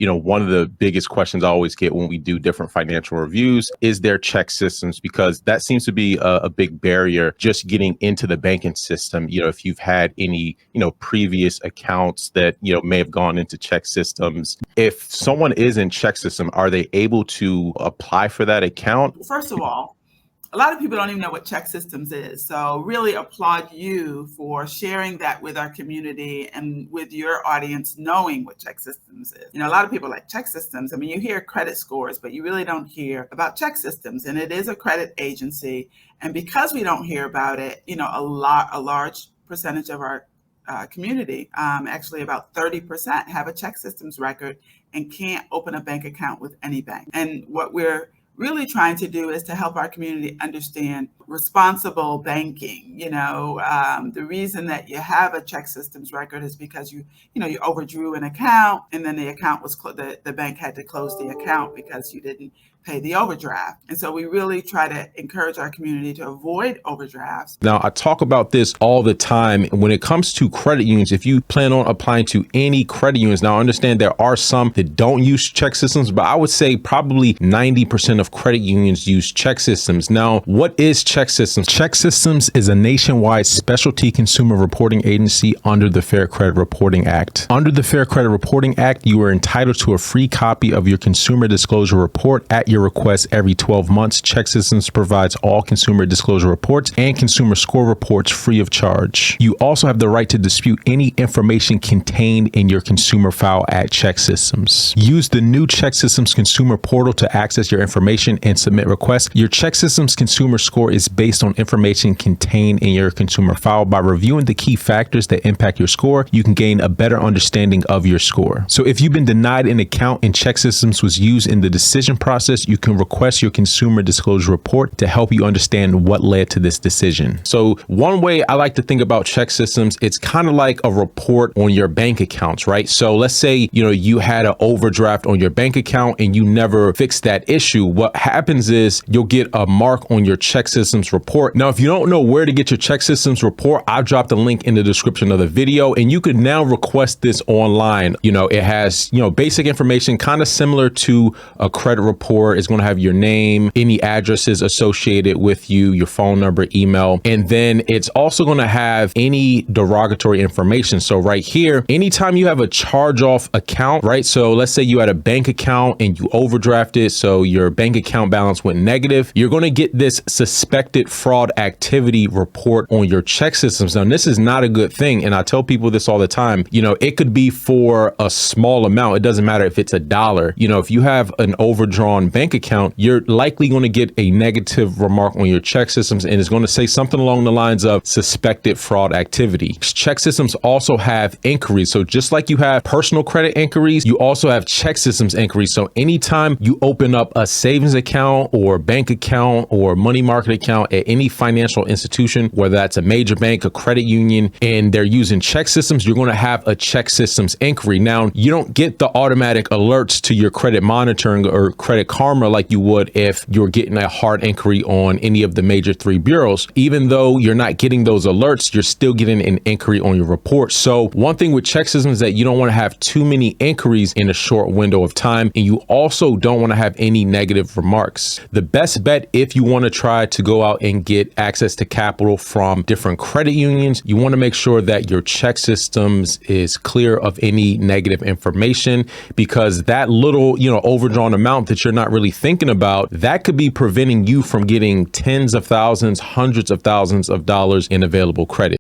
one of the biggest questions I always get when we do different financial reviews is their ChexSystems, because that seems to be a big barrier just getting into the banking system. If you've had any, previous accounts that, may have gone into ChexSystems. If someone is in ChexSystem, are they able to apply for that account? First of all, a lot of people don't even know what ChexSystems is. So really applaud you for sharing that with our community and with your audience knowing what ChexSystems is. A lot of people are like, ChexSystems. I mean, you hear credit scores, but you really don't hear about ChexSystems. And it is a credit agency. And because we don't hear about it, a large percentage of our community, actually about 30% have a ChexSystems record and can't open a bank account with any bank. And what we're really trying to do is to help our community understand responsible banking. The reason that you have a ChexSystems record is because you overdrew an account, and then the account was the bank had to close the account because you didn't pay the overdraft. And so we really try to encourage our community to avoid overdrafts. Now, I talk about this all the time. When it comes to credit unions, if you plan on applying to any credit unions, now I understand there are some that don't use ChexSystems, but I would say probably 90% of credit unions use ChexSystems. Now, what is ChexSystems? ChexSystems is a nationwide specialty consumer reporting agency under the Fair Credit Reporting Act. Under the Fair Credit Reporting Act, you are entitled to a free copy of your consumer disclosure report at your request every 12 months. ChexSystems provides all consumer disclosure reports and consumer score reports free of charge. You also have the right to dispute any information contained in your consumer file at ChexSystems. Use the new ChexSystems consumer portal to access your information and submit requests. Your ChexSystems consumer score is based on information contained in your consumer file. By reviewing the key factors that impact your score, you can gain a better understanding of your score. So if you've been denied an account and ChexSystems was used in the decision process, you can request your consumer disclosure report to help you understand what led to this decision. So one way I like to think about ChexSystems, it's kind of like a report on your bank accounts, right? So let's say, you had an overdraft on your bank account and you never fixed that issue. What happens is you'll get a mark on your ChexSystems report. Now, if you don't know where to get your ChexSystems report, I've dropped a link in the description of the video, and you can now request this online. It has, basic information kind of similar to a credit report. It's going to have your name, any addresses associated with you, your phone number, email, and then it's also going to have any derogatory information. So right here, anytime you have a charge-off account, right? So let's say you had a bank account and you overdrafted, so your bank account balance went negative, you're going to get this suspected fraud activity report on your ChexSystems. Now, this is not a good thing, and I tell people this all the time. It could be for a small amount. It doesn't matter if it's $1. If you have an overdrawn bank account, you're likely going to get a negative remark on your ChexSystems, and it's going to say something along the lines of suspected fraud activity. ChexSystems also have inquiries. So just like you have personal credit inquiries, you also have ChexSystems inquiries. So anytime you open up a savings account or bank account or money market account at any financial institution, whether that's a major bank, a credit union, and they're using ChexSystems, you're going to have a ChexSystems inquiry. Now, you don't get the automatic alerts to your credit monitoring or Credit Karma like you would if you're getting a hard inquiry on any of the major 3 bureaus. Even though you're not getting those alerts, you're still getting an inquiry on your report. So one thing with ChexSystems is that you don't want to have too many inquiries in a short window of time, and you also don't want to have any negative remarks. The best bet, if you want to try to go out and get access to capital from different credit unions, you want to make sure that your ChexSystems is clear of any negative information, because that little, overdrawn amount that you're not really thinking about, that could be preventing you from getting tens of thousands, hundreds of thousands of dollars in available credit.